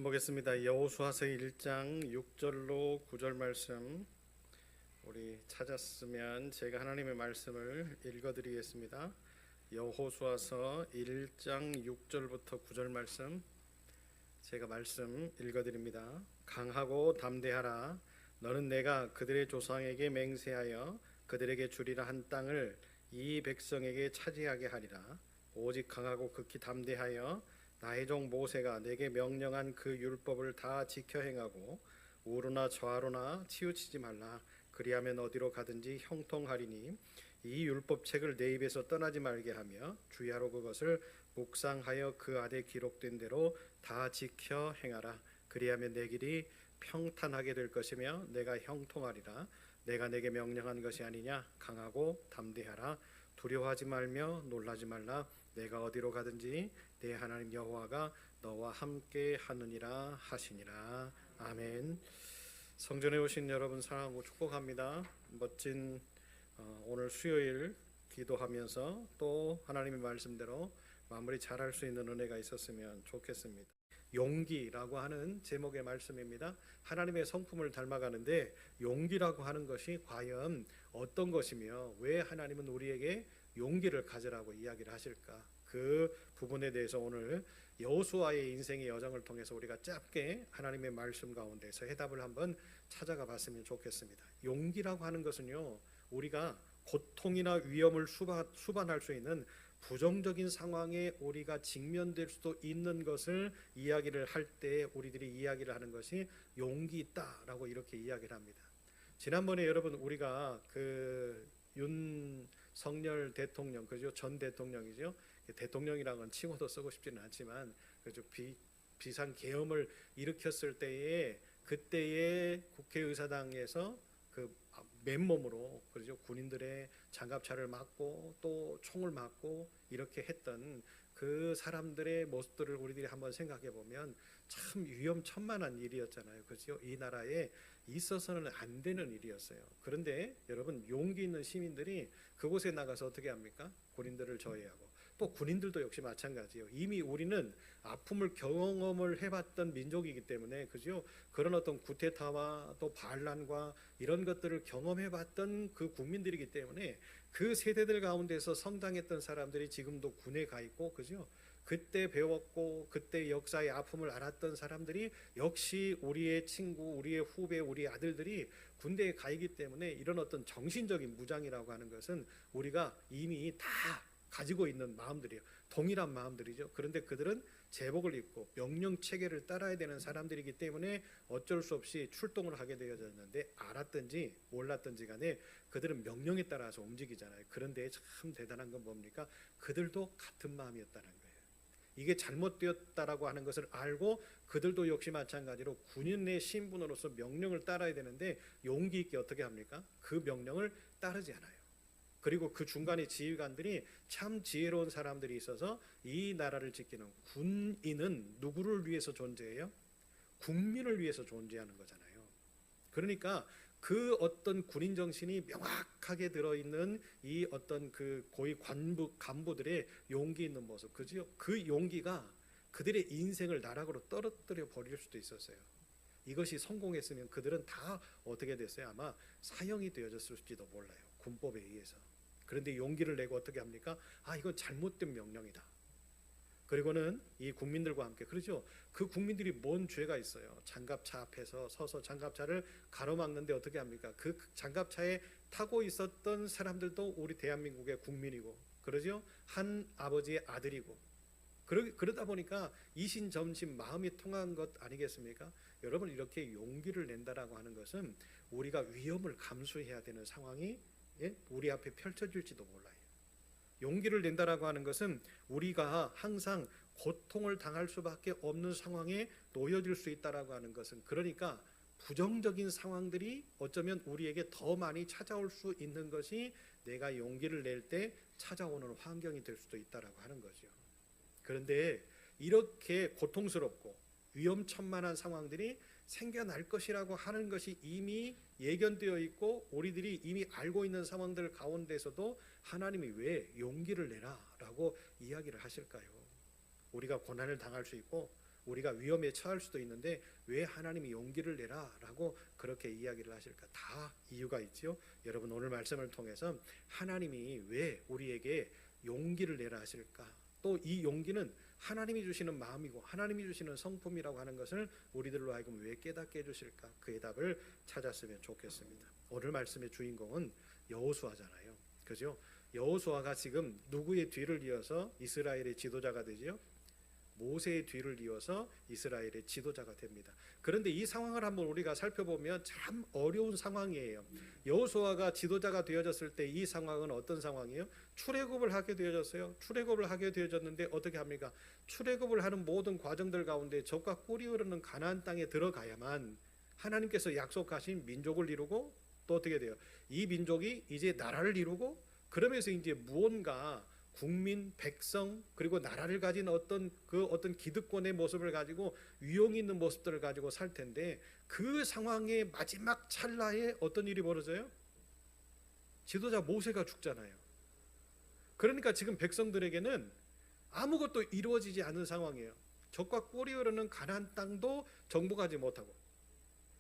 보겠습니다. 여호수아서 1장 6절로 9절 말씀 우리 찾았으면 제가 하나님의 말씀을 읽어드리겠습니다. 여호수아서 1장 6절부터 9절 말씀 제가 말씀 읽어드립니다. 강하고 담대하라. 너는 내가 그들의 조상에게 맹세하여 그들에게 주리라 한 땅을 이 백성에게 차지하게 하리라. 오직 강하고 극히 담대하여 나의 종 모세가 내게 명령한 그 율법을 다 지켜 행하고 우로나 좌로나 치우치지 말라. 그리하면 어디로 가든지 형통하리니 이 율법책을 내 입에서 떠나지 말게 하며 주야로 그것을 묵상하여 그 안에 기록된 대로 다 지켜 행하라. 그리하면 내 길이 평탄하게 될 것이며 내가 형통하리라. 내가 내게 명령한 것이 아니냐. 강하고 담대하라. 두려워하지 말며 놀라지 말라. 내가 어디로 가든지 내 하나님 여호와가 너와 함께 하느니라 하시니라. 아멘. 성전에 오신 여러분 사랑하고 축복합니다. 멋진 오늘 수요일 기도하면서 또 하나님의 말씀대로 마무리 잘할 수 있는 은혜가 있었으면 좋겠습니다. 용기라고 하는 제목의 말씀입니다. 하나님의 성품을 닮아가는데 용기라고 하는 것이 과연 어떤 것이며 왜 하나님은 우리에게 용기를 가지라고 이야기를 하실까? 그 부분에 대해서 오늘 여호수아의 인생의 여정을 통해서 우리가 짧게 하나님의 말씀 가운데서 해답을 한번 찾아가 봤으면 좋겠습니다. 용기라고 하는 것은요, 우리가 고통이나 위험을 수반할 수 있는 부정적인 상황에 우리가 직면될 수도 있는 것을 이야기를 할 때 우리들이 이야기를 하는 것이 용기 있다라고 이렇게 이야기를 합니다. 지난번에 여러분 우리가 그 윤석열 대통령, 그죠? 전 대통령이죠. 대통령이라는 건 칭호도 쓰고 싶지는 않지만 그죠? 비상 계엄을 일으켰을 때에 그때의 국회의사당에서 그 맨몸으로 그죠? 군인들의 장갑차를 맞고 또 총을 맞고 이렇게 했던 그 사람들의 모습들을 우리들이 한번 생각해 보면 참 위험천만한 일이었잖아요. 그죠? 이 나라에 있어서는 안 되는 일이었어요. 그런데 여러분 용기 있는 시민들이 그곳에 나가서 어떻게 합니까? 군인들을 저해하고 또 군인들도 역시 마찬가지예요. 이미 우리는 아픔을 경험을 해봤던 민족이기 때문에 그죠? 그런 어떤 쿠데타와 또 반란과 이런 것들을 경험해봤던 그 국민들이기 때문에 그 세대들 가운데서 성장했던 사람들이 지금도 군에 가 있고 그죠? 그때 배웠고 그때 역사의 아픔을 알았던 사람들이 역시 우리의 친구, 우리의 후배, 우리 아들들이 군대에 가 있기 때문에 이런 어떤 정신적인 무장이라고 하는 것은 우리가 이미 다 가지고 있는 마음들이에요. 동일한 마음들이죠. 그런데 그들은 제복을 입고 명령 체계를 따라야 되는 사람들이기 때문에 어쩔 수 없이 출동을 하게 되어졌는데 알았든지 몰랐든지 간에 그들은 명령에 따라서 움직이잖아요. 그런데 참 대단한 건 뭡니까? 그들도 같은 마음이었다는 거예요. 이게 잘못되었다라고 하는 것을 알고 그들도 역시 마찬가지로 군인의 신분으로서 명령을 따라야 되는데 용기 있게 어떻게 합니까? 그 명령을 따르지 않아요. 그리고 그 중간에 지휘관들이 참 지혜로운 사람들이 있어서 이 나라를 지키는 군인은 누구를 위해서 존재해요? 국민을 위해서 존재하는 거잖아요. 그러니까 그 어떤 군인 정신이 명확하게 들어있는 이 어떤 그 고위 간부들의 용기 있는 모습, 그죠? 그 용기가 그들의 인생을 나락으로 떨어뜨려 버릴 수도 있었어요. 이것이 성공했으면 그들은 다 어떻게 됐어요? 아마 사형이 되어졌을지도 몰라요. 군법에 의해서. 그런데 용기를 내고 어떻게 합니까? 아, 이건 잘못된 명령이다. 그리고는 이 국민들과 함께 그러죠. 그 국민들이 뭔 죄가 있어요? 장갑차 앞에서 서서 장갑차를 가로막는데 어떻게 합니까? 그 장갑차에 타고 있었던 사람들도 우리 대한민국의 국민이고 그러죠. 한 아버지의 아들이고 그러다 보니까 이신점심 마음이 통한 것 아니겠습니까? 여러분 이렇게 용기를 낸다라고 하는 것은 우리가 위험을 감수해야 되는 상황이 우리 앞에 펼쳐질지도 몰라요. 용기를 낸다라고 하는 것은 우리가 항상 고통을 당할 수밖에 없는 상황에 놓여질 수 있다라고 하는 것은 그러니까 부정적인 상황들이 어쩌면 우리에게 더 많이 찾아올 수 있는 것이 내가 용기를 낼 때 찾아오는 환경이 될 수도 있다라고 하는 거죠. 그런데 이렇게 고통스럽고 위험천만한 상황들이 생겨날 것이라고 하는 것이 이미 예견되어 있고 우리들이 이미 알고 있는 상황들 가운데서도 하나님이 왜 용기를 내라 라고 이야기를 하실까요? 우리가 고난을 당할 수 있고 우리가 위험에 처할 수도 있는데 왜 하나님이 용기를 내라라고 그렇게 이야기를 하실까? 다 이유가 있지요. 여러분 오늘 말씀을 통해서 하나님이 왜 우리에게 용기를 내라 하실까? 또 이 용기는 하나님이 주시는 마음이고 하나님이 주시는 성품이라고 하는 것을 우리들로 하여금 왜 깨닫게 해주실까? 그의 답을 찾았으면 좋겠습니다. 오늘 말씀의 주인공은 여호수아잖아요. 그죠? 여호수아가 지금 누구의 뒤를 이어서 이스라엘의 지도자가 되지요? 모세의 뒤를 이어서 이스라엘의 지도자가 됩니다. 그런데 이 상황을 한번 우리가 살펴보면 참 어려운 상황이에요. 여호수아가 지도자가 되어졌을 때 이 상황은 어떤 상황이에요? 출애굽을 하게 되어졌어요. 출애굽을 하게 되어졌는데 어떻게 합니까? 출애굽을 하는 모든 과정들 가운데 젖과 꿀이 흐르는 가나안 땅에 들어가야만 하나님께서 약속하신 민족을 이루고 또 어떻게 돼요? 이 민족이 이제 나라를 이루고 그러면서 이제 무언가 국민, 백성 그리고 나라를 가진 어떤 기득권의 모습을 가지고 위용 있는 모습들을 가지고 살 텐데 그 상황의 마지막 찰나에 어떤 일이 벌어져요? 지도자 모세가 죽잖아요. 그러니까 지금 백성들에게는 아무것도 이루어지지 않은 상황이에요. 젖과 꿀이 흐르는 가나안 땅도 정복하지 못하고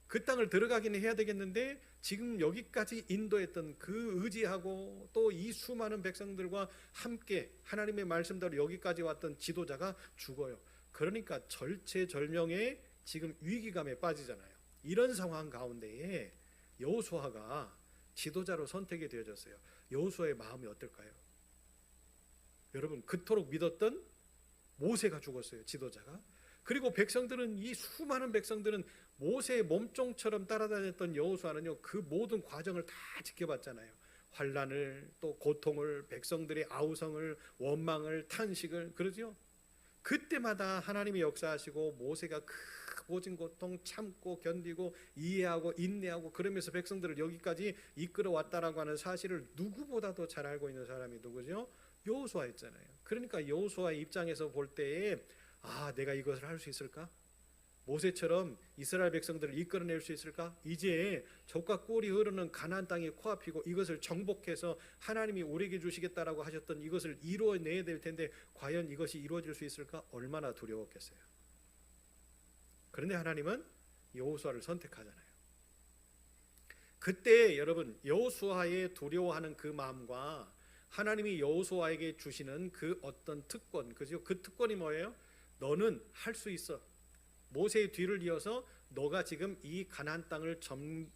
그 땅을 들어가기는 해야 되겠는데 지금 여기까지 인도했던 그 의지하고 또 이 수많은 백성들과 함께 하나님의 말씀대로 여기까지 왔던 지도자가 죽어요. 그러니까 절체절명의 지금 위기감에 빠지잖아요. 이런 상황 가운데에 여호수아가 지도자로 선택이 되어졌어요. 여호수아의 마음이 어떨까요? 여러분 그토록 믿었던 모세가 죽었어요. 지도자가. 그리고 백성들은 이 수많은 백성들은 모세의 몸종처럼 따라다녔던 여호수아는요 그 모든 과정을 다 지켜봤잖아요. 환난을 또 고통을 백성들의 아우성을 원망을 탄식을 그러죠. 그때마다 하나님이 역사하시고 모세가 그 모진 고통 참고 견디고 이해하고 인내하고 그러면서 백성들을 여기까지 이끌어 왔다라고 하는 사실을 누구보다도 잘 알고 있는 사람이 누구죠? 여호수아였잖아요. 그러니까 여호수아의 입장에서 볼 때에 내가 이것을 할 수 있을까? 모세처럼 이스라엘 백성들을 이끌어낼 수 있을까? 이제 젖과 꿀이 흐르는 가나안 땅이 코앞이고 이것을 정복해서 하나님이 우리에게 주시겠다라고 하셨던 이것을 이루어내야 될 텐데 과연 이것이 이루어질 수 있을까? 얼마나 두려웠겠어요. 그런데 하나님은 여호수아를 선택하잖아요. 그때 여러분 여호수아의 두려워하는 그 마음과 하나님이 여호수아에게 주시는 그 어떤 특권, 그죠? 그 특권이 뭐예요? 너는 할 수 있어. 모세의 뒤를 이어서 너가 지금 이 가나안 땅을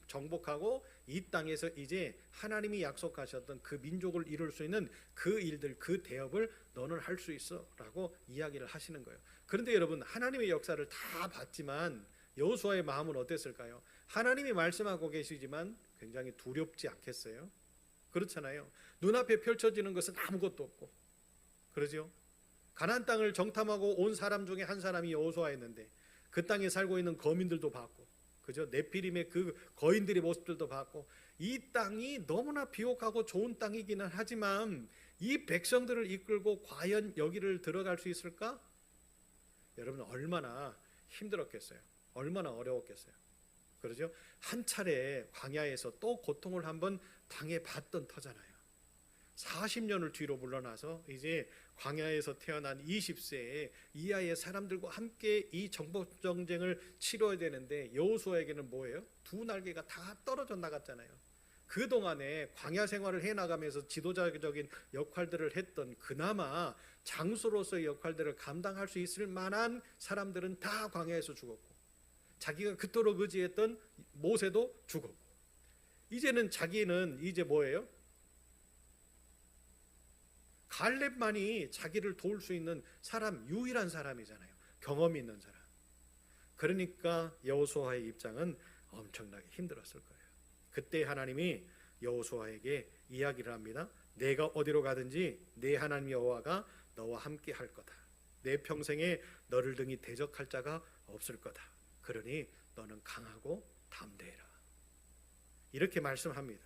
정복하고 이 땅에서 이제 하나님이 약속하셨던 그 민족을 이룰 수 있는 그 일들, 그 대업을 너는 할 수 있어라고 이야기를 하시는 거예요. 그런데 여러분 하나님의 역사를 다 봤지만 여호수아의 마음은 어땠을까요? 하나님이 말씀하고 계시지만 굉장히 두렵지 않겠어요? 그렇잖아요. 눈앞에 펼쳐지는 것은 아무것도 없고 그러죠. 가나안 땅을 정탐하고 온 사람 중에 한 사람이 여호수아였는데 그 땅에 살고 있는 거민들도 봤고 그죠? 네피림의 그 거인들의 모습들도 봤고 이 땅이 너무나 비옥하고 좋은 땅이기는 하지만 이 백성들을 이끌고 과연 여기를 들어갈 수 있을까? 여러분 얼마나 힘들었겠어요. 얼마나 어려웠겠어요. 그러죠? 한 차례 광야에서 또 고통을 한번 당해봤던 터잖아요. 40년을 뒤로 물러나서 이제 광야에서 태어난 20세에 이하의 사람들과 함께 이 정복 전쟁을 치러야 되는데 여호수아에게는 뭐예요? 두 날개가 다 떨어져 나갔잖아요. 그동안에 광야 생활을 해나가면서 지도자적인 역할들을 했던 그나마 장수로서의 역할들을 감당할 수 있을 만한 사람들은 다 광야에서 죽었고 자기가 그토록 의지했던 모세도 죽었고 이제는 자기는 이제 뭐예요? 갈렙만이 자기를 도울 수 있는 사람, 유일한 사람이잖아요. 경험이 있는 사람. 그러니까 여호수아의 입장은 엄청나게 힘들었을 거예요. 그때 하나님이 여호수아에게 이야기를 합니다. 내가 어디로 가든지 내 하나님 여호와가 너와 함께 할 거다. 내 평생에 너를 등이 대적할 자가 없을 거다. 그러니 너는 강하고 담대해라. 이렇게 말씀합니다.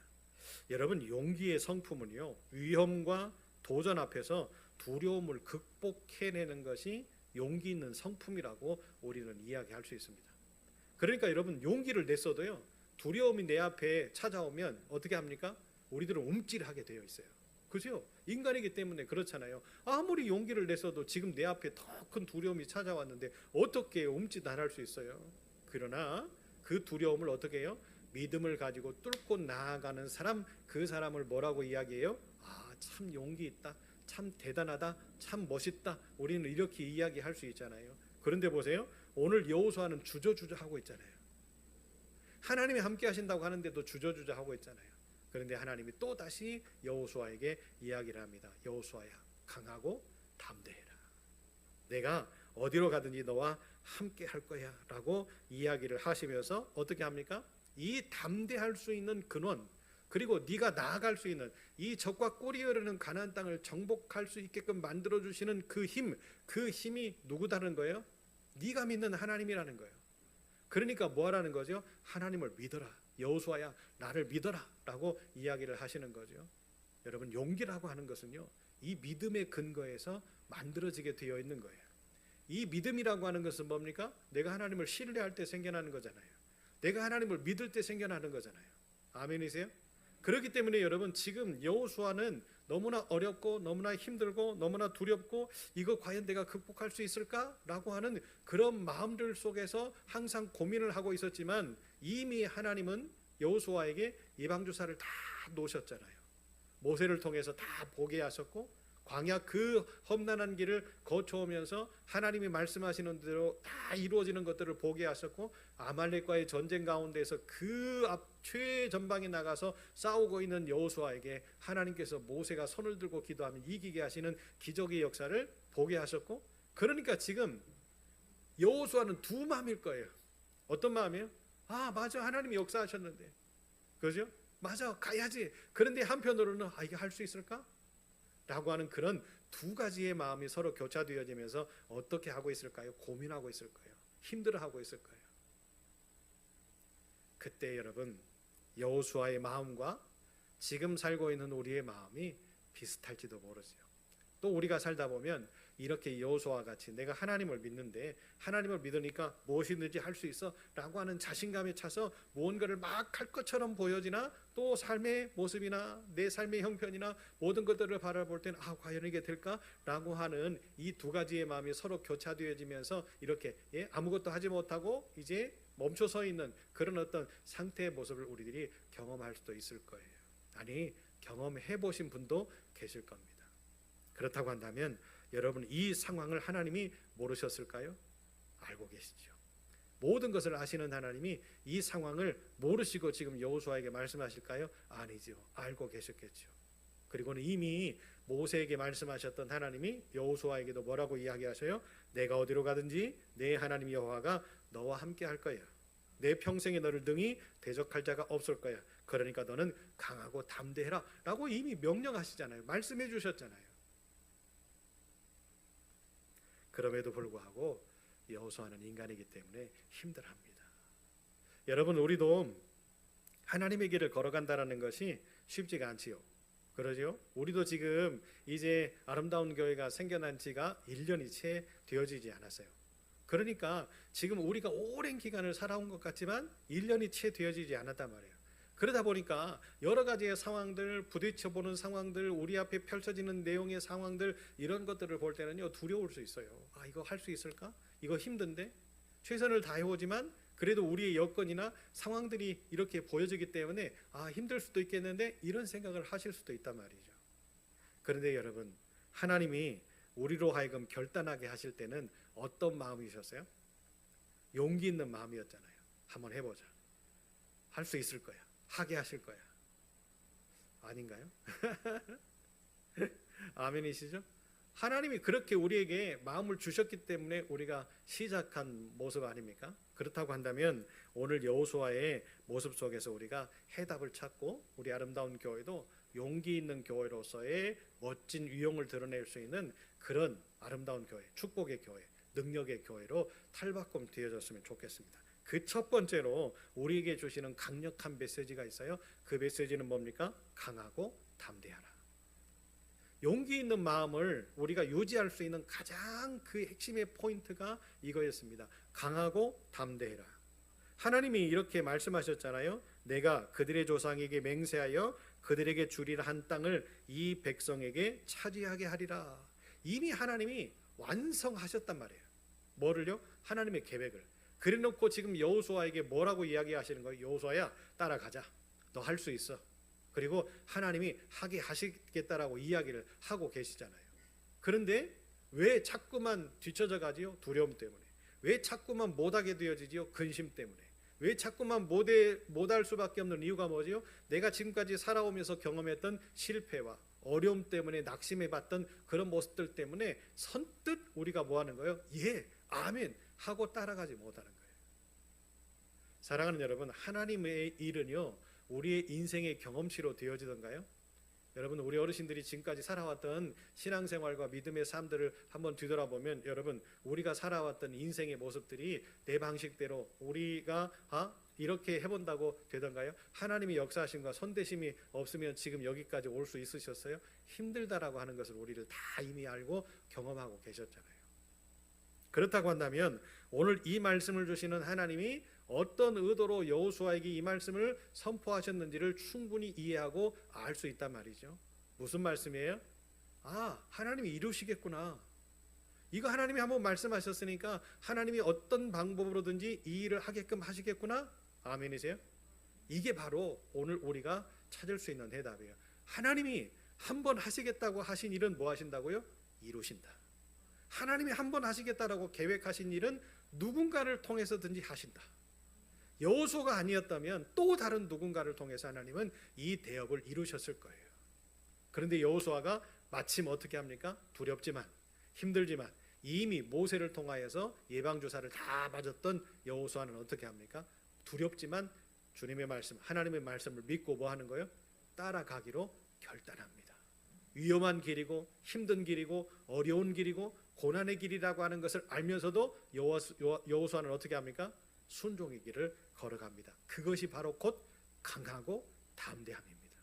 여러분 용기의 성품은요 위험과 도전 앞에서 두려움을 극복해내는 것이 용기 있는 성품이라고 우리는 이야기할 수 있습니다. 그러니까 여러분 용기를 냈어도요 두려움이 내 앞에 찾아오면 어떻게 합니까? 우리들은 움찔하게 되어 있어요. 그죠? 인간이기 때문에 그렇잖아요. 아무리 용기를 내서도 지금 내 앞에 더 큰 두려움이 찾아왔는데 어떻게 움찔달할 수 있어요? 그러나 그 두려움을 어떻게 해요? 믿음을 가지고 뚫고 나아가는 사람, 그 사람을 뭐라고 이야기해요? 아, 참 용기 있다, 참 대단하다, 참 멋있다. 우리는 이렇게 이야기할 수 있잖아요. 그런데 보세요, 오늘 여호수아는 주저주저 하고 있잖아요. 하나님이 함께 하신다고 하는데도 주저주저 하고 있잖아요. 그런데 하나님이 또 다시 여호수아에게 이야기를 합니다. 여호수아야, 강하고 담대해라. 내가 어디로 가든지 너와 함께 할 거야 라고 이야기를 하시면서 어떻게 합니까? 이 담대할 수 있는 근원, 그리고 네가 나아갈 수 있는 이 적과 꿀이 흐르는 가나안 땅을 정복할 수 있게끔 만들어주시는 그 힘, 그 힘이 누구다는 거예요? 네가 믿는 하나님이라는 거예요. 그러니까 뭐 하라는 거죠? 하나님을 믿어라. 여호수아야, 나를 믿어라 라고 이야기를 하시는 거죠. 여러분, 용기라고 하는 것은요, 이 믿음의 근거에서 만들어지게 되어 있는 거예요. 이 믿음이라고 하는 것은 뭡니까? 내가 하나님을 신뢰할 때 생겨나는 거잖아요. 내가 하나님을 믿을 때 생겨나는 거잖아요. 아멘이세요? 그렇기 때문에 여러분, 지금 여호수아는 너무나 어렵고 너무나 힘들고 너무나 두렵고 이거 과연 내가 극복할 수 있을까라고 하는 그런 마음들 속에서 항상 고민을 하고 있었지만, 이미 하나님은 여호수아에게 예방주사를 다 놓으셨잖아요. 모세를 통해서 다 보게 하셨고, 광야 그 험난한 길을 거쳐오면서 하나님이 말씀하시는 대로 다 이루어지는 것들을 보게 하셨고, 아말렉과의 전쟁 가운데서 그 앞 최전방에 나가서 싸우고 있는 여호수아에게 하나님께서 모세가 손을 들고 기도하면 이기게 하시는 기적의 역사를 보게 하셨고, 그러니까 지금 여호수아는 두 마음일 거예요. 어떤 마음이에요? 아, 맞아, 하나님이 역사하셨는데, 그죠? 맞아, 가야지. 그런데 한편으로는 아, 이게 할 수 있을까? 라고 하는 그런 두 가지의 마음이 서로 교차되어지면서 어떻게 하고 있을까요? 고민하고 있을 거예요. 힘들어하고 있을 거예요. 그때 여러분, 여호수아의 마음과 지금 살고 있는 우리의 마음이 비슷할지도 모르죠. 또 우리가 살다 보면 이렇게 여호수아와 같이 내가 하나님을 믿는데, 하나님을 믿으니까 무엇이든지 할 수 있어 라고 하는 자신감에 차서 무언가를 막 할 것처럼 보여지나, 또 삶의 모습이나 내 삶의 형편이나 모든 것들을 바라볼 때는 아, 과연 이게 될까? 라고 하는 이 두 가지의 마음이 서로 교차되어지면서 이렇게 아무것도 하지 못하고 이제 멈춰 서 있는 그런 어떤 상태의 모습을 우리들이 경험할 수도 있을 거예요. 아니, 경험해 보신 분도 계실 겁니다. 그렇다고 한다면 여러분, 이 상황을 하나님이 모르셨을까요? 알고 계시죠. 모든 것을 아시는 하나님이 이 상황을 모르시고 지금 여호수아에게 말씀하실까요? 아니죠. 알고 계셨겠죠. 그리고는 이미 모세에게 말씀하셨던 하나님이 여호수아에게도 뭐라고 이야기하셔요? 내가 어디로 가든지 내 하나님 여호와가 너와 함께 할 거야. 내 평생에 너를 능히 대적할 자가 없을 거야. 그러니까 너는 강하고 담대해라 라고 이미 명령하시잖아요. 말씀해 주셨잖아요. 그럼에도 불구하고 여호수아는 인간이기 때문에 힘들어합니다. 여러분, 우리도 하나님의 길을 걸어간다는 것이 쉽지가 않지요. 그러죠? 우리도 지금 이제 아름다운 교회가 생겨난 지가 1년이 채 되어지지 않았어요. 그러니까 지금 우리가 오랜 기간을 살아온 것 같지만 1년이 채 되어지지 않았단 말이에요. 그러다 보니까 여러 가지의 상황들, 부딪혀보는 상황들, 우리 앞에 펼쳐지는 내용의 상황들, 이런 것들을 볼 때는요, 두려울 수 있어요. 아, 이거 할 수 있을까? 이거 힘든데? 최선을 다해오지만 그래도 우리의 여건이나 상황들이 이렇게 보여지기 때문에 아, 힘들 수도 있겠는데, 이런 생각을 하실 수도 있단 말이죠. 그런데 여러분, 하나님이 우리로 하여금 결단하게 하실 때는 어떤 마음이셨어요? 용기 있는 마음이었잖아요. 한번 해보자. 할 수 있을 거야. 하게 하실 거야. 아닌가요? 아멘이시죠? 하나님이 그렇게 우리에게 마음을 주셨기 때문에 우리가 시작한 모습 아닙니까? 그렇다고 한다면 오늘 여호수아의 모습 속에서 우리가 해답을 찾고, 우리 아름다운 교회도 용기 있는 교회로서의 멋진 위용을 드러낼 수 있는 그런 아름다운 교회, 축복의 교회, 능력의 교회로 탈바꿈 되어졌으면 좋겠습니다. 그 첫 번째로 우리에게 주시는 강력한 메시지가 있어요. 그 메시지는 뭡니까? 강하고 담대하라. 용기 있는 마음을 우리가 유지할 수 있는 가장 그 핵심의 포인트가 이거였습니다. 강하고 담대해라. 하나님이 이렇게 말씀하셨잖아요. 내가 그들의 조상에게 맹세하여 그들에게 주리라 한 땅을 이 백성에게 차지하게 하리라. 이미 하나님이 완성하셨단 말이에요. 뭐를요? 하나님의 계획을. 그래놓고 지금 여호수아에게 뭐라고 이야기하시는 거예요? 여호수아야, 따라가자. 너 할 수 있어. 그리고 하나님이 하게 하시겠다라고 이야기를 하고 계시잖아요. 그런데 왜 자꾸만 뒤쳐져 가지요? 두려움 때문에. 왜 자꾸만 못하게 되어지지요? 근심 때문에. 왜 자꾸만 못할 수밖에 없는 이유가 뭐지요? 내가 지금까지 살아오면서 경험했던 실패와 어려움 때문에 낙심해 봤던 그런 모습들 때문에 선뜻 우리가 뭐 하는 거예요? 예, 아멘 하고 따라가지 못하는 거예요. 사랑하는 여러분, 하나님의 일은요 우리의 인생의 경험치로 되어지던가요? 여러분, 우리 어르신들이 지금까지 살아왔던 신앙생활과 믿음의 삶들을 한번 뒤돌아보면 여러분, 우리가 살아왔던 인생의 모습들이 내 방식대로 우리가 이렇게 해본다고 되던가요? 하나님이 역사하심과 손대심이 없으면 지금 여기까지 올 수 있으셨어요? 힘들다라고 하는 것을 우리를 다 이미 알고 경험하고 계셨잖아요. 그렇다고 한다면 오늘 이 말씀을 주시는 하나님이 어떤 의도로 여호수아에게 이 말씀을 선포하셨는지를 충분히 이해하고 알 수 있단 말이죠. 무슨 말씀이에요? 하나님이 이루시겠구나. 이거 하나님이 한번 말씀하셨으니까 하나님이 어떤 방법으로든지 이 일을 하게끔 하시겠구나. 아멘이세요? 이게 바로 오늘 우리가 찾을 수 있는 대답이에요. 하나님이 한번 하시겠다고 하신 일은 뭐 하신다고요? 이루신다. 하나님이 한번 하시겠다라고 계획하신 일은 누군가를 통해서든지 하신다. 여호수아가 아니었다면 또 다른 누군가를 통해서 하나님은 이 대업을 이루셨을 거예요. 그런데 여호수아가 마침 어떻게 합니까? 두렵지만 힘들지만 이미 모세를 통하여서 예방주사를 다 맞았던 여호수아는 어떻게 합니까? 두렵지만 주님의 말씀, 하나님의 말씀을 믿고 뭐 하는 거예요? 따라가기로 결단합니다. 위험한 길이고 힘든 길이고 어려운 길이고 고난의 길이라고 하는 것을 알면서도 여호수아는 어떻게 합니까? 순종의 길을 걸어갑니다. 그것이 바로 곧 강하고 담대함입니다.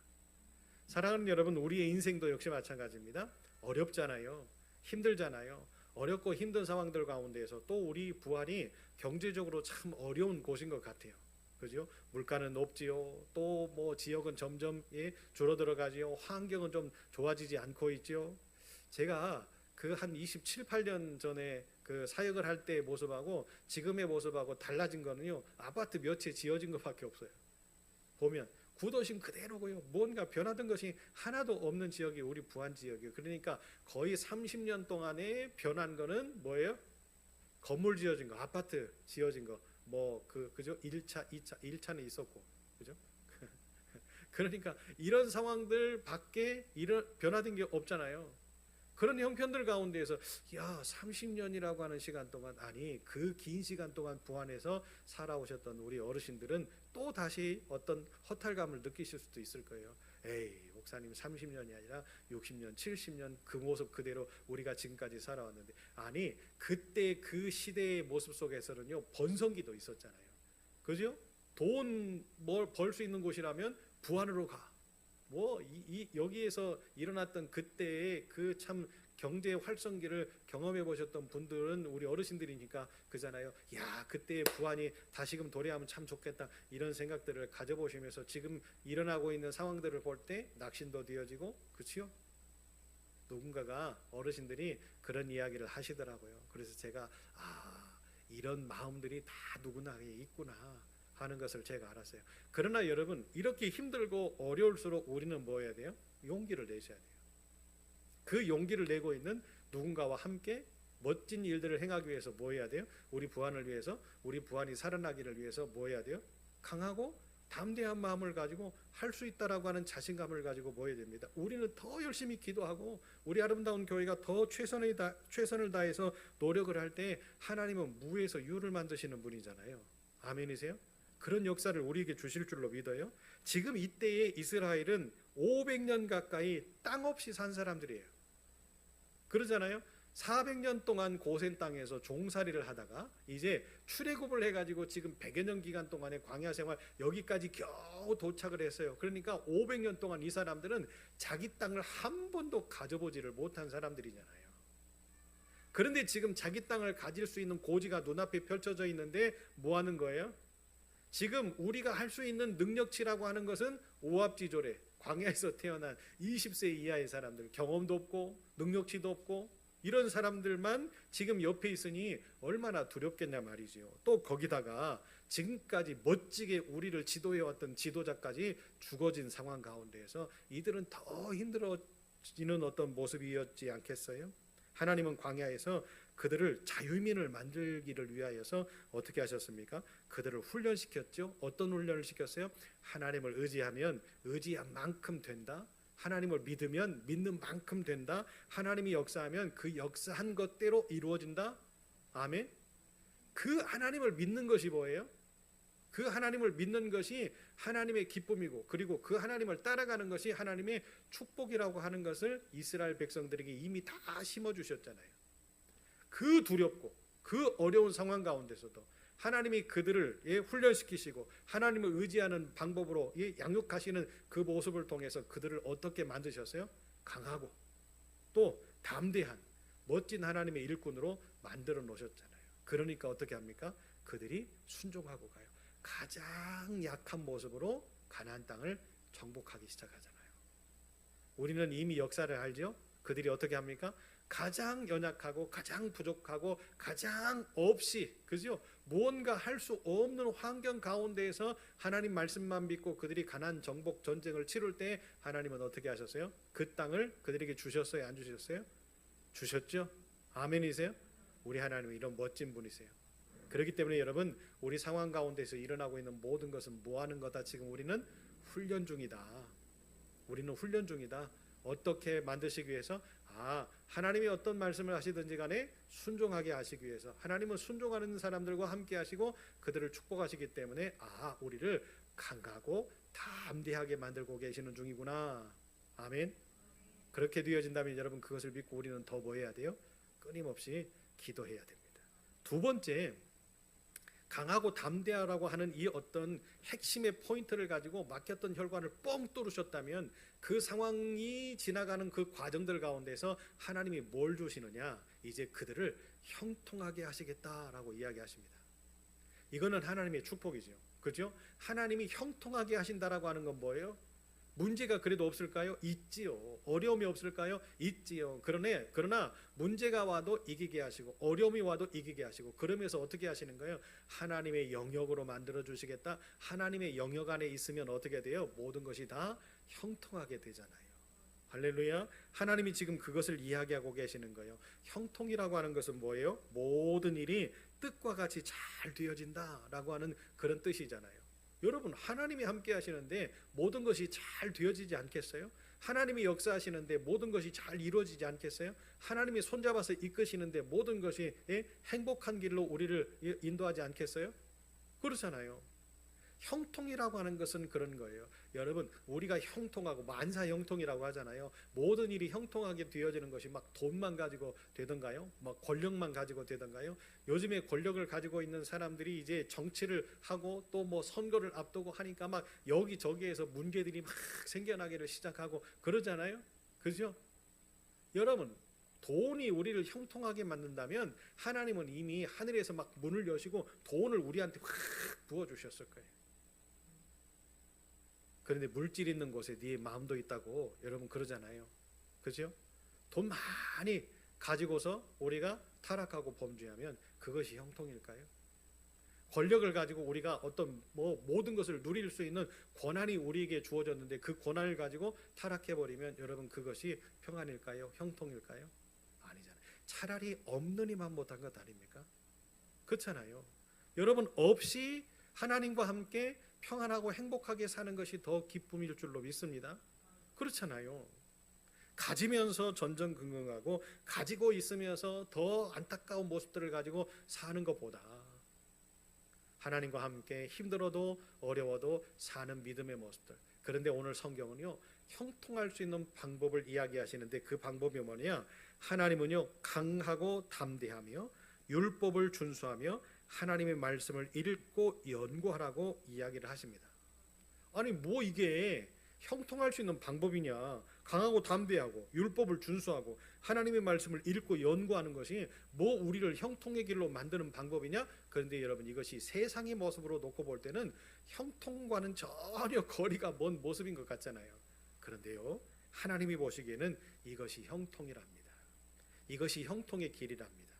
사랑하는 여러분, 우리의 인생도 역시 마찬가지입니다. 어렵잖아요. 힘들잖아요. 어렵고 힘든 상황들 가운데에서 또 우리 부활이 경제적으로 참 어려운 곳인 것 같아요. 그죠? 물가는 높지요. 또 뭐 지역은 점점 줄어들어 가지요. 환경은 좀 좋아지지 않고 있지요. 제가 그 한 27, 8년 전에 그 사역을 할 때의 모습하고 지금의 모습하고 달라진 거는요, 아파트 몇 채 지어진 것밖에 없어요. 보면 구도심 그대로고요. 뭔가 변화된 것이 하나도 없는 지역이 우리 부안 지역이에요. 그러니까 거의 30년 동안에 변한 거는 뭐예요? 건물 지어진 거, 아파트 지어진 거, 뭐 그죠? 1차, 2차, 1차는 있었고, 그죠? 그러니까 이런 상황들 밖에 이런 변화된 게 없잖아요. 그런 형편들 가운데에서 30년이라고 하는 시간 동안, 아니 그 긴 시간 동안 부안에서 살아오셨던 우리 어르신들은 또 다시 어떤 허탈감을 느끼실 수도 있을 거예요. 에이, 목사님 30년이 아니라 60년, 70년 그 모습 그대로 우리가 지금까지 살아왔는데, 아니 그때 그 시대의 모습 속에서는요 번성기도 있었잖아요. 그죠? 돈 벌 수 있는 곳이라면 부안으로 가. 여기에서 일어났던 그때의 그 참 경제 활성기를 경험해 보셨던 분들은 우리 어르신들이니까 그잖아요. 야, 그때의 부안이 다시금 도래하면 참 좋겠다, 이런 생각들을 가져보시면서 지금 일어나고 있는 상황들을 볼 때 낙심도 되어지고, 그렇지요? 누군가가 어르신들이 그런 이야기를 하시더라고요. 그래서 제가 이런 마음들이 다 누구나에 있구나 하는 것을 제가 알았어요. 그러나 여러분, 이렇게 힘들고 어려울수록 우리는 뭐 해야 돼요? 용기를 내셔야 돼요. 그 용기를 내고 있는 누군가와 함께 멋진 일들을 행하기 위해서 뭐 해야 돼요? 우리 부안을 위해서, 우리 부안이 살아나기를 위해서 뭐 해야 돼요? 강하고 담대한 마음을 가지고 할 수 있다라고 하는 자신감을 가지고 뭐 해야 됩니다. 우리는 더 열심히 기도하고 우리 아름다운 교회가 더 최선을 다해서 노력을 할 때 하나님은 무에서 유를 만드시는 분이잖아요. 아멘이세요? 그런 역사를 우리에게 주실 줄로 믿어요. 지금 이때의 이스라엘은 500년 가까이 땅 없이 산 사람들이에요. 그러잖아요. 400년 동안 고센 땅에서 종살이를 하다가 이제 출애굽을 해가지고 지금 100여 년 기간 동안의 광야 생활, 여기까지 겨우 도착을 했어요. 그러니까 500년 동안 이 사람들은 자기 땅을 한 번도 가져보지를 못한 사람들이잖아요. 그런데 지금 자기 땅을 가질 수 있는 고지가 눈앞에 펼쳐져 있는데 뭐 하는 거예요? 지금 우리가 할 수 있는 능력치라고 하는 것은 오합지졸에 광야에서 태어난 20세 이하의 사람들, 경험도 없고 능력치도 없고 이런 사람들만 지금 옆에 있으니 얼마나 두렵겠냐 말이지요. 또 거기다가 지금까지 멋지게 우리를 지도해왔던 지도자까지 죽어진 상황 가운데에서 이들은 더 힘들어지는 어떤 모습이었지 않겠어요? 하나님은 광야에서 그들을 자유민을 만들기를 위하여서 어떻게 하셨습니까? 그들을 훈련시켰죠. 어떤 훈련을 시켰어요? 하나님을 의지하면 의지한 만큼 된다. 하나님을 믿으면 믿는 만큼 된다. 하나님이 역사하면 그 역사한 것대로 이루어진다. 아멘. 그 하나님을 믿는 것이 뭐예요? 그 하나님을 믿는 것이 하나님의 기쁨이고, 그리고 그 하나님을 따라가는 것이 하나님의 축복이라고 하는 것을 이스라엘 백성들에게 이미 다 심어주셨잖아요. 그 두렵고 그 어려운 상황 가운데서도 하나님이 그들을 훈련시키시고 하나님을 의지하는 방법으로 양육하시는 그 모습을 통해서 그들을 어떻게 만드셨어요? 강하고 또 담대한 멋진 하나님의 일꾼으로 만들어 놓으셨잖아요. 그러니까 어떻게 합니까? 그들이 순종하고 가요. 가장 약한 모습으로 가나안 땅을 정복하기 시작하잖아요. 우리는 이미 역사를 알죠? 그들이 어떻게 합니까? 가장 연약하고 가장 부족하고 가장 없이, 그죠? 무언가 할 수 없는 환경 가운데에서 하나님 말씀만 믿고 그들이 가나안 정복 전쟁을 치룰 때 하나님은 어떻게 하셨어요? 그 땅을 그들에게 주셨어요? 안 주셨어요? 주셨죠? 아멘이세요? 우리 하나님은 이런 멋진 분이세요. 그렇기 때문에 여러분, 우리 상황 가운데서 일어나고 있는 모든 것은 뭐 하는 거다? 지금 우리는 훈련 중이다. 우리는 훈련 중이다. 어떻게 만드시기 위해서? 하나님이 어떤 말씀을 하시든지 간에 순종하게 하시기 위해서, 하나님은 순종하는 사람들과 함께 하시고 그들을 축복하시기 때문에 우리를 강하고 담대하게 만들고 계시는 중이구나. 아멘. 그렇게 되어진다면 여러분, 그것을 믿고 우리는 더 뭐 해야 돼요? 끊임없이 기도해야 됩니다. 두 번째, 강하고 담대하라고 하는 이 어떤 핵심의 포인트를 가지고 막혔던 혈관을 뻥 뚫으셨다면 그 상황이 지나가는 그 과정들 가운데서 하나님이 뭘 주시느냐? 이제 그들을 형통하게 하시겠다라고 이야기하십니다. 이거는 하나님의 축복이죠. 그렇죠? 하나님이 형통하게 하신다라고 하는 건 뭐예요? 문제가 그래도 없을까요? 있지요. 어려움이 없을까요? 있지요. 그러나 문제가 와도 이기게 하시고 어려움이 와도 이기게 하시고, 그러면서 어떻게 하시는 거예요? 하나님의 영역으로 만들어 주시겠다. 하나님의 영역 안에 있으면 어떻게 돼요? 모든 것이 다 형통하게 되잖아요. 할렐루야. 하나님이 지금 그것을 이야기하고 계시는 거예요. 형통이라고 하는 것은 뭐예요? 모든 일이 뜻과 같이 잘 되어진다라고 하는 그런 뜻이잖아요. 여러분, 하나님이 함께 하시는데 모든 것이 잘 되어지지 않겠어요? 하나님이 역사하시는데 모든 것이 잘 이루어지지 않겠어요? 하나님이 손잡아서 이끄시는데 모든 것이 행복한 길로 우리를 인도하지 않겠어요? 그렇잖아요. 형통이라고 하는 것은 그런 거예요. 여러분, 우리가 형통하고 만사 형통이라고 하잖아요. 모든 일이 형통하게 되어지는 것이 막 돈만 가지고 되던가요? 막 권력만 가지고 되던가요? 요즘에 권력을 가지고 있는 사람들이 이제 정치를 하고 또 뭐 선거를 앞두고 하니까 막 여기저기에서 문제들이 막 생겨나기를 시작하고 그러잖아요. 그죠? 여러분, 돈이 우리를 형통하게 만든다면 하나님은 이미 하늘에서 막 문을 여시고 돈을 우리한테 확 부어주셨을 거예요. 그런데 물질 있는 곳에 네 마음도 있다고 여러분 그러잖아요. 그죠? 돈 많이 가지고서 우리가 타락하고 범죄하면 그것이 형통일까요? 권력을 가지고 우리가 어떤 모든 것을 누릴 수 있는 권한이 우리에게 주어졌는데 그 권한을 가지고 타락해버리면 여러분, 그것이 평안일까요? 형통일까요? 아니잖아요. 차라리 없는 이만 못한 것 아닙니까? 그렇잖아요. 여러분, 없이 하나님과 함께 평안하고 행복하게 사는 것이 더 기쁨일 줄로 믿습니다. 그렇잖아요. 가지면서 전전긍긍하고 가지고 있으면서 더 안타까운 모습들을 가지고 사는 것보다 하나님과 함께 힘들어도 어려워도 사는 믿음의 모습들. 그런데 오늘 성경은요, 형통할 수 있는 방법을 이야기하시는데 그 방법이 뭐냐? 하나님은요, 강하고 담대하며 율법을 준수하며 하나님의 말씀을 읽고 연구하라고 이야기를 하십니다. 아니, 이게 형통할 수 있는 방법이냐? 강하고 담대하고 율법을 준수하고 하나님의 말씀을 읽고 연구하는 것이 뭐 우리를 형통의 길로 만드는 방법이냐? 그런데 여러분, 이것이 세상의 모습으로 놓고 볼 때는 형통과는 전혀 거리가 먼 모습인 것 같잖아요. 그런데요, 하나님이 보시기에는 이것이 형통이랍니다. 이것이 형통의 길이랍니다.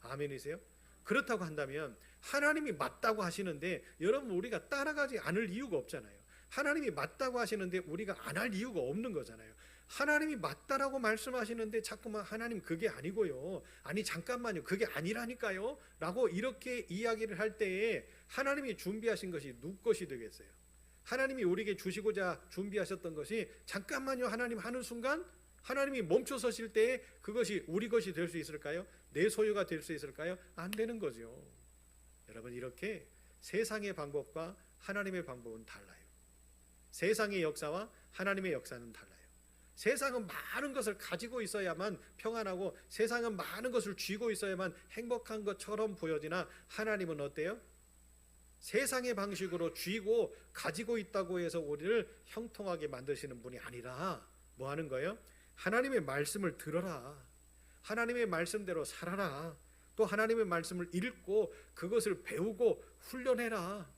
아멘이세요? 그렇다고 한다면 하나님이 맞다고 하시는데 여러분, 우리가 따라가지 않을 이유가 없잖아요. 하나님이 맞다고 하시는데 우리가 안 할 이유가 없는 거잖아요. 하나님이 맞다라고 말씀하시는데 자꾸만 하나님 그게 아니고요, 아니 잠깐만요, 그게 아니라니까요 라고 이렇게 이야기를 할 때에 하나님이 준비하신 것이 누구 것이 되겠어요? 하나님이 우리에게 주시고자 준비하셨던 것이 잠깐만요 하나님 하는 순간 하나님이 멈춰서실 때에 그것이 우리 것이 될 수 있을까요? 내 소유가 될 수 있을까요? 안 되는 거죠. 여러분, 이렇게 세상의 방법과 하나님의 방법은 달라요. 세상의 역사와 하나님의 역사는 달라요. 세상은 많은 것을 가지고 있어야만 평안하고 세상은 많은 것을 쥐고 있어야만 행복한 것처럼 보여지나 하나님은 어때요? 세상의 방식으로 쥐고 가지고 있다고 해서 우리를 형통하게 만드시는 분이 아니라 뭐 하는 거예요? 하나님의 말씀을 들어라. 하나님의 말씀대로 살아라. 또 하나님의 말씀을 읽고 그것을 배우고 훈련해라.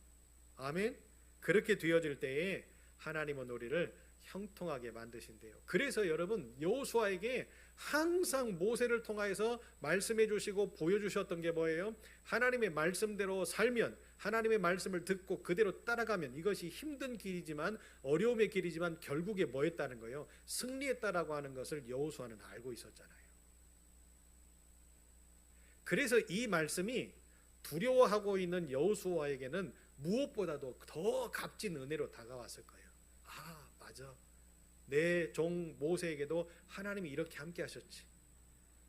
아멘. 그렇게 되어질 때에 하나님은 우리를 형통하게 만드신대요. 그래서 여러분, 여호수아에게 항상 모세를 통하여서 말씀해 주시고 보여주셨던 게 뭐예요? 하나님의 말씀대로 살면, 하나님의 말씀을 듣고 그대로 따라가면 이것이 힘든 길이지만, 어려움의 길이지만 결국에 뭐 했다는 거예요? 승리했다라고 하는 것을 여호수아는 알고 있었잖아요. 그래서 이 말씀이 두려워하고 있는 여호수아에게는 무엇보다도 더 값진 은혜로 다가왔을 거예요. 아, 맞아. 내 종 모세에게도 하나님이 이렇게 함께 하셨지.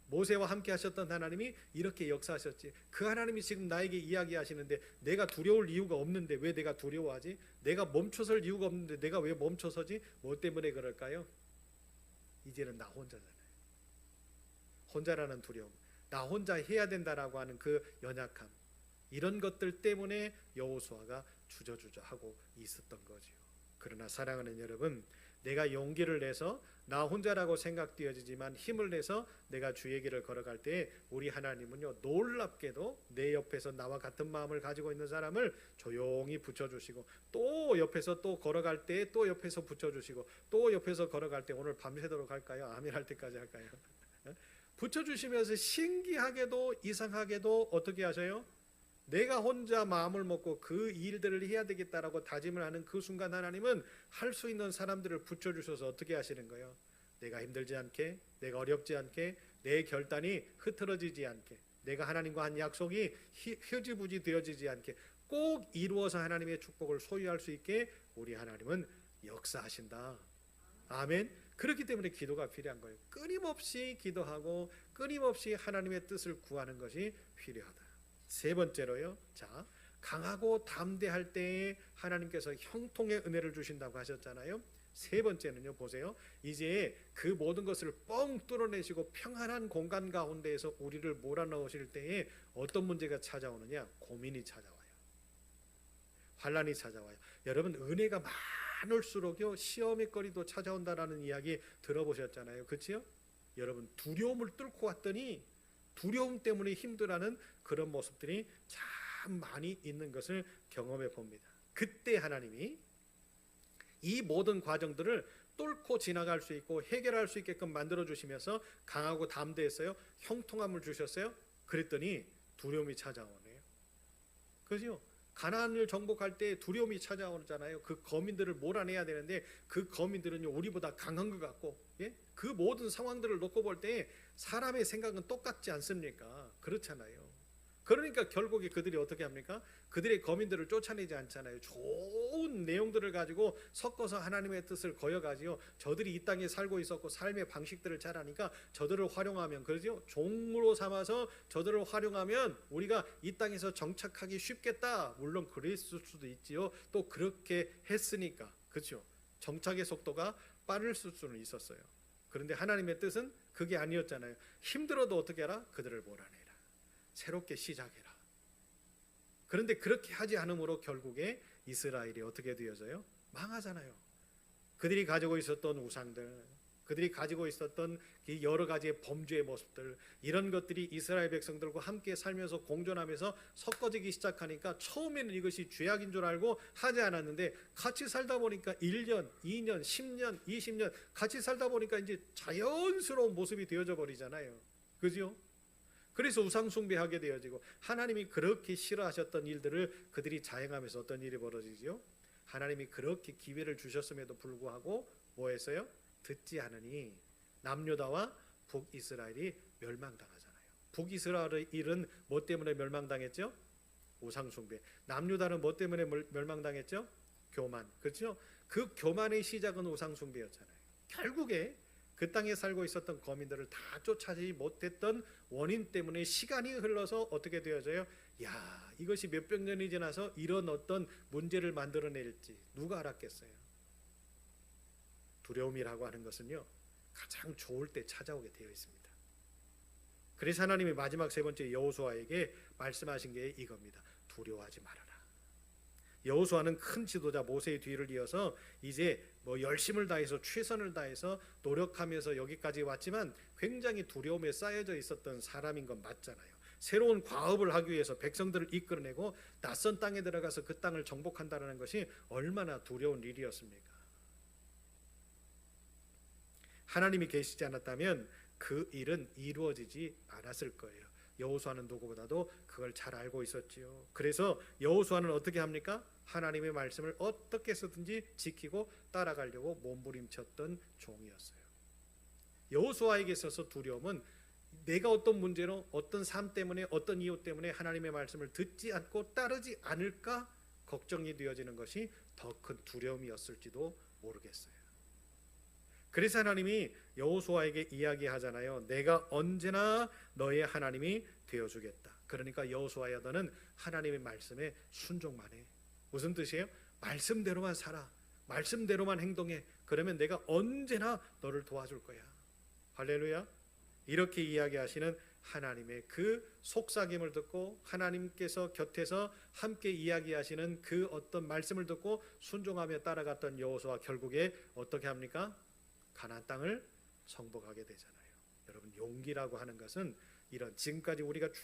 모세와 함께 하셨던 하나님이 이렇게 역사하셨지. 그 하나님이 지금 나에게 이야기하시는데 내가 두려울 이유가 없는데 왜 내가 두려워하지? 내가 멈춰설 이유가 없는데 내가 왜 멈춰서지? 뭐 때문에 그럴까요? 이제는 나 혼자잖아요. 혼자라는 두려움, 나 혼자 해야 된다라고 하는 그 연약함, 이런 것들 때문에 여호수아가 주저주저하고 있었던 거지요. 그러나 사랑하는 여러분, 내가 용기를 내서 나 혼자라고 생각되어지지만 힘을 내서 내가 주의 길을 걸어갈 때 우리 하나님은요, 놀랍게도 내 옆에서 나와 같은 마음을 가지고 있는 사람을 조용히 붙여주시고, 또 옆에서 또 걸어갈 때 또 옆에서 붙여주시고, 또 옆에서 걸어갈 때 오늘 밤새도록 할까요? 아멘 할 때까지 할까요? 붙여주시면서 신기하게도 이상하게도 어떻게 하셔요? 내가 혼자 마음을 먹고 그 일들을 해야 되겠다라고 다짐을 하는 그 순간 하나님은 할 수 있는 사람들을 붙여주셔서 어떻게 하시는 거예요? 내가 힘들지 않게, 내가 어렵지 않게, 내 결단이 흐트러지지 않게, 내가 하나님과 한 약속이 흐지부지 되어지지 않게 꼭 이루어서 하나님의 축복을 소유할 수 있게 우리 하나님은 역사하신다. 아멘. 그렇기 때문에 기도가 필요한 거예요. 끊임없이 기도하고 끊임없이 하나님의 뜻을 구하는 것이 필요하다. 세 번째로요, 자, 강하고 담대할 때에 하나님께서 형통의 은혜를 주신다고 하셨잖아요. 세 번째는요, 보세요. 이제 그 모든 것을 뻥 뚫어내시고 평안한 공간 가운데에서 우리를 몰아넣으실 때에 어떤 문제가 찾아오느냐? 고민이 찾아와요. 환난이 찾아와요. 여러분, 은혜가 많을수록요 시험의 거리도 찾아온다라는 이야기 들어보셨잖아요. 그렇죠? 여러분, 두려움을 뚫고 왔더니 두려움 때문에 힘들어하는 그런 모습들이 참 많이 있는 것을 경험해 봅니다. 그때 하나님이 이 모든 과정들을 뚫고 지나갈 수 있고 해결할 수 있게끔 만들어 주시면서 강하고 담대했어요. 형통함을 주셨어요. 그랬더니 두려움이 찾아오네요. 그렇죠? 가나안을 정복할 때 두려움이 찾아오잖아요. 그 거민들을 몰아내야 되는데 그 거민들은요 우리보다 강한 것 같고, 예? 그 모든 상황들을 놓고 볼 때 사람의 생각은 똑같지 않습니까? 그렇잖아요. 그러니까 결국에 그들이 어떻게 합니까? 그들의 거민들을 쫓아내지 않잖아요. 좋은 내용들을 가지고 섞어서 하나님의 뜻을 거여가지고 저들이 이 땅에 살고 있었고 삶의 방식들을 잘 아니까 저들을 활용하면, 그러죠? 종으로 삼아서 저들을 활용하면 우리가 이 땅에서 정착하기 쉽겠다. 물론 그랬을 수도 있지요. 또 그렇게 했으니까, 그렇죠? 정착의 속도가 빠를 수는 있었어요. 그런데 하나님의 뜻은 그게 아니었잖아요. 힘들어도 어떻게 하라? 그들을 몰아내라. 새롭게 시작해라. 그런데 그렇게 하지 않으므로 결국에 이스라엘이 어떻게 되어져요? 망하잖아요. 그들이 가지고 있었던 우상들, 그들이 가지고 있었던 여러 가지의 범죄의 모습들, 이런 것들이 이스라엘 백성들과 함께 살면서 공존하면서 섞어지기 시작하니까 처음에는 이것이 죄악인 줄 알고 하지 않았는데 같이 살다 보니까 1년, 2년, 10년, 20년 같이 살다 보니까 이제 자연스러운 모습이 되어져 버리잖아요. 그죠? 그래서 우상 숭배하게 되어지고 하나님이 그렇게 싫어하셨던 일들을 그들이 자행하면서 어떤 일이 벌어지죠? 하나님이 그렇게 기회를 주셨음에도 불구하고 뭐 했어요? 듣지 않으니 남유다와 북이스라엘이 멸망당하잖아요. 북이스라엘은 뭐 때문에 멸망당했죠? 우상 숭배. 남유다는 뭐 때문에 멸망당했죠? 교만. 그렇죠? 그 교만의 시작은 우상 숭배였잖아요. 결국에 그 땅에 살고 있었던 거민들을 다 쫓아내지 못했던 원인 때문에 시간이 흘러서 어떻게 되어져요? 야, 이것이 몇백 년이 지나서 이런 어떤 문제를 만들어낼지 누가 알았겠어요? 두려움이라고 하는 것은요, 가장 좋을 때 찾아오게 되어 있습니다. 그래서 하나님이 마지막 세 번째 여호수아에게 말씀하신 게 이겁니다. 두려워하지 말아라. 여호수아는 큰 지도자 모세의 뒤를 이어서 이제 열심을 다해서 최선을 다해서 노력하면서 여기까지 왔지만 굉장히 두려움에 쌓여져 있었던 사람인 건 맞잖아요. 새로운 과업을 하기 위해서 백성들을 이끌어내고 낯선 땅에 들어가서 그 땅을 정복한다는 것이 얼마나 두려운 일이었습니까? 하나님이 계시지 않았다면 그 일은 이루어지지 않았을 거예요. 여호수아는 누구보다도 그걸 잘 알고 있었지요. 그래서 여호수아는 어떻게 합니까? 하나님의 말씀을 어떻게 해서든지 지키고 따라가려고 몸부림쳤던 종이었어요. 여호수아에게 있어서 두려움은 내가 어떤 문제로, 어떤 삶 때문에, 어떤 이유 때문에 하나님의 말씀을 듣지 않고 따르지 않을까 걱정이 되어지는 것이 더 큰 두려움이었을지도 모르겠어요. 그래서 하나님이 여호수아에게 이야기하잖아요. 내가 언제나 너의 하나님이 되어주겠다. 그러니까 여호수아야, 너는 하나님의 말씀에 순종만 해. 무슨 뜻이에요? 말씀대로만 살아, 말씀대로만 행동해. 그러면 내가 언제나 너를 도와줄 거야. 할렐루야. 이렇게 이야기하시는 하나님의 그 속삭임을 듣고 하나님께서 곁에서 함께 이야기하시는 그 어떤 말씀을 듣고 순종하며 따라갔던 여호수아, 결국에 어떻게 합니까? 가나안 땅을 정복하게 되잖아요. 여러분, 용기라고 하는 것은 이런, 지금까지 우리가 쭉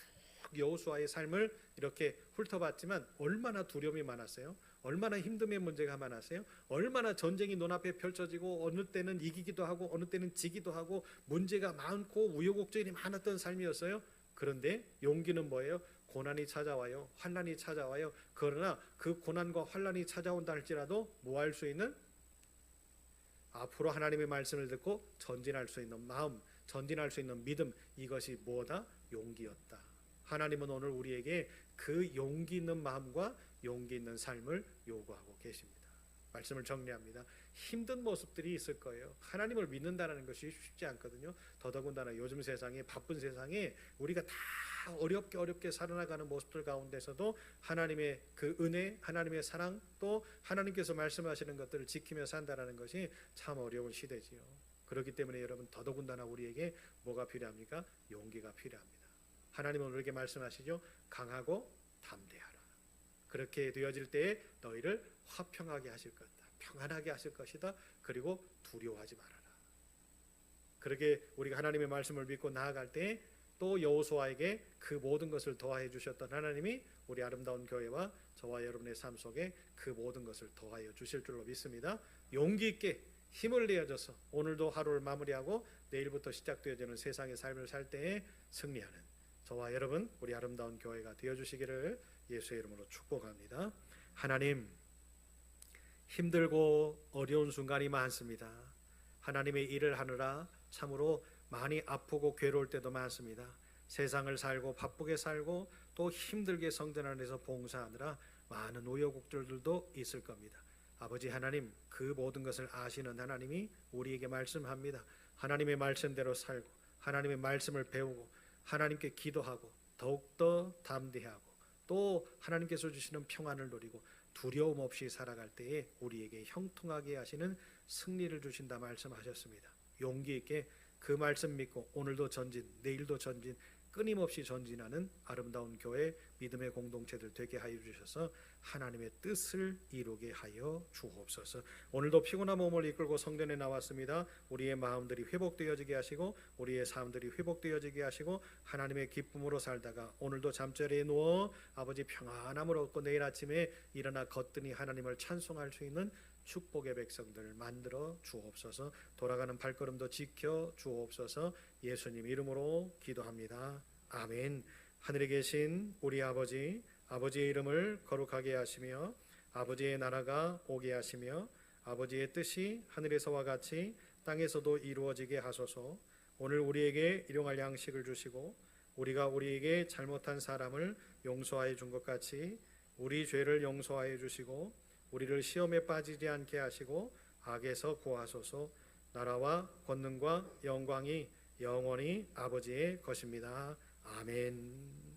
여호수아의 삶을 이렇게 훑어봤지만 얼마나 두려움이 많았어요? 얼마나 힘듦의 문제가 많았어요? 얼마나 전쟁이 눈앞에 펼쳐지고 어느 때는 이기기도 하고 어느 때는 지기도 하고 문제가 많고 우여곡절이 많았던 삶이었어요. 그런데 용기는 뭐예요? 고난이 찾아와요, 환난이 찾아와요. 그러나 그 고난과 환난이 찾아온다 할지라도 뭐 할 수 있는, 앞으로 하나님의 말씀을 듣고 전진할 수 있는 마음, 전진할 수 있는 믿음, 이것이 뭐다? 용기였다. 하나님은 오늘 우리에게 그 용기 있는 마음과 용기 있는 삶을 요구하고 계십니다. 말씀을 정리합니다. 힘든 모습들이 있을 거예요. 하나님을 믿는다는 것이 쉽지 않거든요. 더더군다나 요즘 세상에, 바쁜 세상에 우리가 다 어렵게 살아나가는 모습들 가운데서도 하나님의 그 은혜, 하나님의 사랑, 또 하나님께서 말씀하시는 것들을 지키며 산다는 것이 참 어려운 시대지요. 그렇기 때문에 여러분, 더더군다나 우리에게 뭐가 필요합니까? 용기가 필요합니다. 하나님은 우리에게 말씀하시죠. 강하고 담대하라. 그렇게 되어질 때에 너희를 화평하게 하실 것이다. 평안하게 하실 것이다. 그리고 두려워하지 말아라. 그렇게 우리가 하나님의 말씀을 믿고 나아갈 때에 또 여호수아에게 그 모든 것을 더하여 주셨던 하나님이 우리 아름다운 교회와 저와 여러분의 삶 속에 그 모든 것을 더하여 주실 줄로 믿습니다. 용기 있게 힘을 내어줘서 오늘도 하루를 마무리하고 내일부터 시작되어지는 세상의 삶을 살 때에 승리하는 저와 여러분, 우리 아름다운 교회가 되어주시기를 예수의 이름으로 축복합니다. 하나님, 힘들고 어려운 순간이 많습니다. 하나님의 일을 하느라 참으로 많이 아프고 괴로울 때도 많습니다. 세상을 살고 바쁘게 살고 또 힘들게 성전 안에서 봉사하느라 많은 우여곡절들도 있을 겁니다. 아버지 하나님, 그 모든 것을 아시는 하나님이 우리에게 말씀합니다. 하나님의 말씀대로 살고 하나님의 말씀을 배우고 하나님께 기도하고 더욱더 담대하고 또 하나님께서 주시는 평안을 누리고 두려움 없이 살아갈 때에 우리에게 형통하게 하시는 승리를 주신다 말씀하셨습니다. 용기 있게 그 말씀 믿고 오늘도 전진, 내일도 전진, 끊임없이 전진하는 아름다운 교회 믿음의 공동체들 되게 하여 주셔서 하나님의 뜻을 이루게 하여 주옵소서. 오늘도 피곤한 몸을 이끌고 성전에 나왔습니다. 우리의 마음들이 회복되어지게 하시고 우리의 삶들이 회복되어지게 하시고 하나님의 기쁨으로 살다가 오늘도 잠자리에 누워 아버지 평안함을 얻고 내일 아침에 일어나 거뜬히 하나님을 찬송할 수 있는 축복의 백성들 만들어 주옵소서. 돌아가는 발걸음도 지켜 주옵소서. 예수님 이름으로 기도합니다. 아멘. 하늘에 계신 우리 아버지, 아버지의 이름을 거룩하게 하시며 아버지의 나라가 오게 하시며 아버지의 뜻이 하늘에서와 같이 땅에서도 이루어지게 하소서. 오늘 우리에게 일용할 양식을 주시고 우리가 우리에게 잘못한 사람을 용서하여 준 것 같이 우리 죄를 용서하여 주시고 우리를 시험에 빠지지 않게 하시고 악에서 구하소서. 나라와 권능과 영광이 영원히 아버지의 것입니다. 아멘.